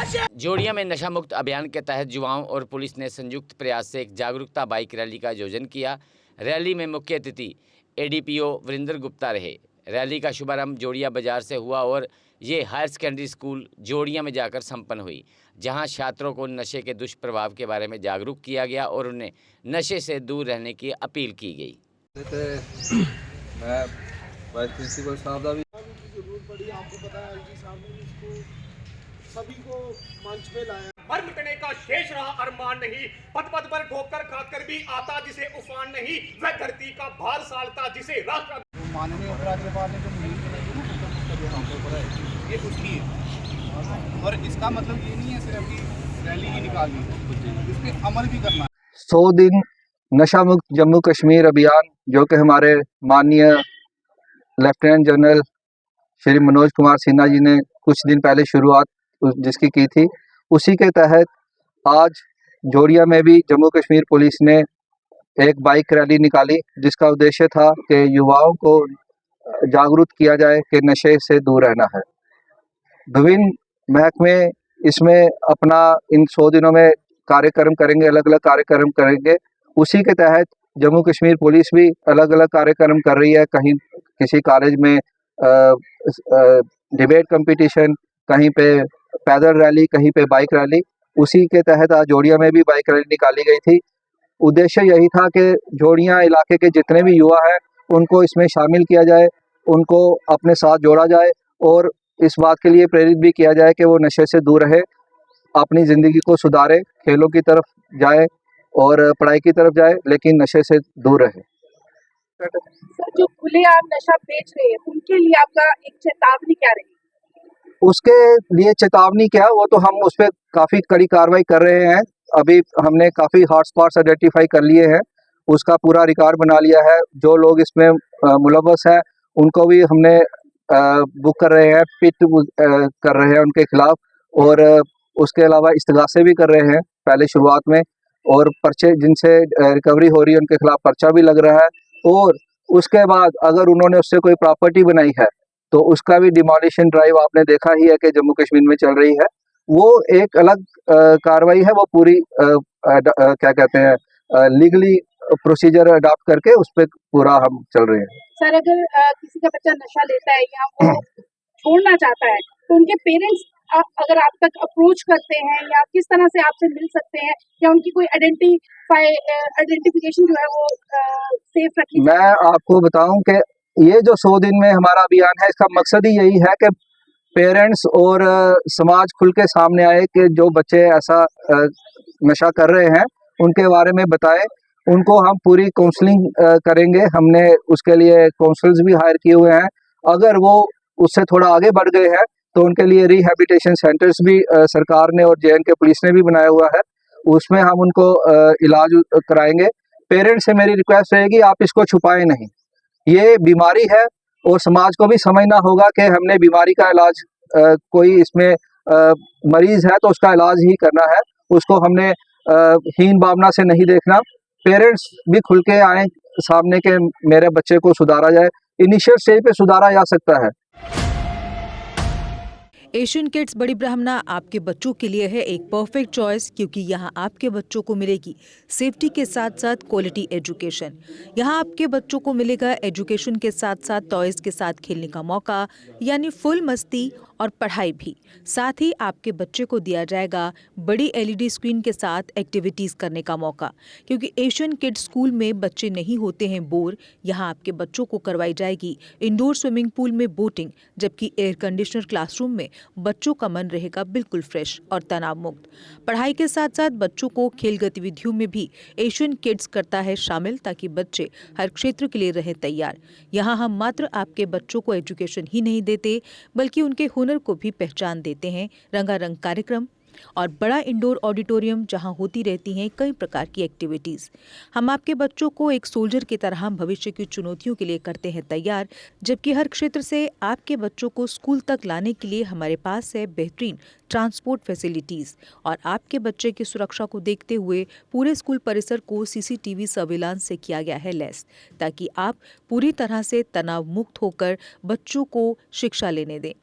जोड़िया में नशा मुक्त अभियान के तहत युवाओं और पुलिस ने संयुक्त प्रयास से एक जागरूकता बाइक रैली का आयोजन किया। रैली में मुख्य अतिथि एडीपीओ वरिंदर गुप्ता रहे। रैली का शुभारंभ जोड़िया बाजार से हुआ और ये हायर सेकेंडरी स्कूल जोड़िया में जाकर संपन्न हुई, जहां छात्रों को नशे के दुष्प्रभाव के बारे में जागरूक किया गया और उन्हें नशे से दूर रहने की अपील की गई। मैं वाइस प्रिंसिपल साहब का भी जरूरत पड़ी, आपको पता है एलजी साहब ने इसको सभी को मंच पे लाया। मर मिटने का शेष रहा अरमान नहीं, पद पद पर ठोकर खाकर भी आता जिसे उफान नहीं, वह धरती का भार सालता जिसे राष्ट्र। माननीय उपराज्यपाल ने जो मुहिम चलाई है ना, ये कुछ की है और इसका मतलब ये नहीं है सिर्फ कि रैली ही निकालनी है, इस पे अमल भी करना है। 100 दिन नशा मुक्त जम्मू कश्मीर अभियान जो कि हमारे माननीय लेफ्टिनेंट जनरल श्री मनोज कुमार सिन्हा जी ने कुछ दिन पहले शुरुआत जिसकी की थी, उसी के तहत आज जोड़िया में भी जम्मू कश्मीर पुलिस ने एक बाइक रैली निकाली, जिसका उद्देश्य था कि युवाओं को जागरूक किया जाए कि नशे से दूर रहना है। विभिन्न महकमे इसमें अपना इन 100 दिनों में कार्यक्रम करेंगे, अलग अलग कार्यक्रम करेंगे। उसी के तहत जम्मू कश्मीर पुलिस भी अलग अलग कार्यक्रम कर रही है। कहीं किसी कॉलेज में डिबेट कंपटीशन, कहीं पे पैदल रैली, कहीं पे बाइक रैली। उसी के तहत आज जोड़िया में भी बाइक रैली निकाली गई थी। उद्देश्य यही था कि जोड़िया इलाके के जितने भी युवा हैं उनको इसमें शामिल किया जाए, उनको अपने साथ जोड़ा जाए और इस बात के लिए प्रेरित भी किया जाए कि वो नशे से दूर रहे, अपनी ज़िंदगी को सुधारे, खेलों की तरफ जाए और पढ़ाई की तरफ जाए, लेकिन नशे से दूर रहे। सर, जो खुलेआम नशा बेच रहे हैं उनके लिए आपका एक चेतावनी क्या रहेगी? उसके लिए चेतावनी क्या है, वो तो हम उस पर काफ़ी कड़ी कार्रवाई कर रहे हैं। अभी हमने काफ़ी हॉटस्पॉट्स आइडेंटिफाई कर लिए हैं, उसका पूरा रिकॉर्ड बना लिया है। जो लोग इसमें मुलव्वस हैं उनको भी हमने बुक कर रहे हैं, पिट कर रहे हैं उनके खिलाफ, और उसके अलावा इस्तगासे भी कर रहे हैं पहले शुरुआत में, और पर्चे जिनसे रिकवरी हो रही है उनके खिलाफ पर्चा भी लग रहा है। और उसके बाद अगर उन्होंने उससे कोई प्रॉपर्टी बनाई है तो उसका भी डिमोलिशन ड्राइव आपने देखा ही है कि जम्मू कश्मीर में चल रही है। वो एक अलग कार्रवाई है, वो पूरी क्या कहते हैं लीगली प्रोसीजर अडॉप्ट करके उस पर पूरा हम चल रहे हैं। सर, अगर किसी का बच्चा नशा लेता है या वो छोड़ना चाहता है तो उनके पेरेंट्स अगर आप तक अप्रोच करते हैं या किस तरह से आपसे मिल सकते हैं, या उनकी कोई आइडेंटिफिकेशन जो है वो सेफ रखी? मैं आपको बताऊं कि ये जो 100 दिन में हमारा अभियान है, इसका मकसद ही यही है कि पेरेंट्स और समाज खुल के सामने आए कि जो बच्चे ऐसा नशा कर रहे हैं उनके बारे में बताएं। उनको हम पूरी काउंसलिंग करेंगे। हमने उसके लिए काउंसलर्स भी हायर किए हुए हैं। अगर वो उससे थोड़ा आगे बढ़ गए हैं तो उनके लिए रिहैबिलिटेशन सेंटर्स भी सरकार ने और JNK पुलिस ने भी बनाया हुआ है, उसमें हम उनको इलाज कराएंगे। पेरेंट्स से मेरी रिक्वेस्ट रहेगी, आप इसको छुपाएं नहीं, ये बीमारी है और समाज को भी समझना होगा कि हमने बीमारी का इलाज कोई इसमें मरीज है तो उसका इलाज ही करना है, उसको हमने हीन भावना से नहीं देखना। पेरेंट्स भी खुल के आए सामने के मेरे बच्चे को सुधारा जाए। इनिशियल स्टेज पे सुधारा जा सकता है। एशियन किड्स बड़ी ब्राह्मणा आपके बच्चों के लिए है एक परफेक्ट चॉइस, क्योंकि यहाँ आपके बच्चों को मिलेगी सेफ्टी के साथ साथ क्वालिटी एजुकेशन। यहाँ आपके बच्चों को मिलेगा एजुकेशन के साथ साथ टॉयज के साथ खेलने का मौका, यानी फुल मस्ती और पढ़ाई भी। साथ ही आपके बच्चे को दिया जाएगा बड़ी LED स्क्रीन के साथ एक्टिविटीज़ करने का मौका, क्योंकि एशियन किड्स स्कूल में बच्चे नहीं होते हैं बोर। यहाँ आपके बच्चों को करवाई जाएगी इंडोर स्विमिंग पूल में बोटिंग, जबकि एयर कंडीशनर क्लासरूम में बच्चों का मन रहेगा बिल्कुल फ्रेश और तनाव मुक्त। पढ़ाई के साथ साथ बच्चों को खेल गतिविधियों में भी एशियन किड्स करता है शामिल, ताकि बच्चे हर क्षेत्र के लिए रहे तैयार। यहाँ हम मात्र आपके बच्चों को एजुकेशन ही नहीं देते, बल्कि उनके हुनर को भी पहचान देते हैं। रंगारंग कार्यक्रम और बड़ा इंडोर ऑडिटोरियम जहां होती रहती हैं कई प्रकार की एक्टिविटीज़। हम आपके बच्चों को एक सोल्जर की तरह भविष्य की चुनौतियों के लिए करते हैं तैयार, जबकि हर क्षेत्र से आपके बच्चों को स्कूल तक लाने के लिए हमारे पास है बेहतरीन ट्रांसपोर्ट फैसिलिटीज़। और आपके बच्चे की सुरक्षा को देखते हुए पूरे स्कूल परिसर को CCTV सर्विलांस से किया गया है लैस, ताकि आप पूरी तरह से तनाव मुक्त होकर बच्चों को शिक्षा लेने दें।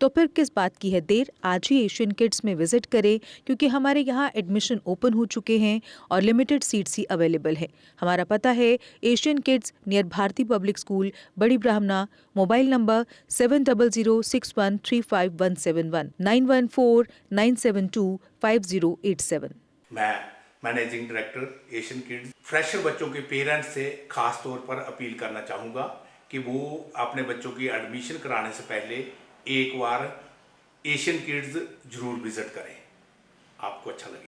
तो फिर किस बात की है देर? आज ही एशियन किड्स में विजिट करें, क्योंकि हमारे यहाँ एडमिशन ओपन हो चुके हैं और लिमिटेड सीट्स ही अवेलेबल है। हमारा पता है Asian kids near Bharati public school, Bari Brahmana. Mobile number 7006135171 9149725087। मैं managing director Asian kids fresher बच्चों के पेरेंट्स से खास तौर पर अपील करना चाहूँगा कि वो अपने बच्चों की एडमिशन कराने से पहले एक बार एशियन किड्स जरूर विजिट करें, आपको अच्छा लगेगा।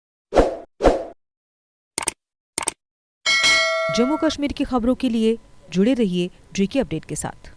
जम्मू कश्मीर की खबरों के लिए जुड़े रहिए JK अपडेट के साथ।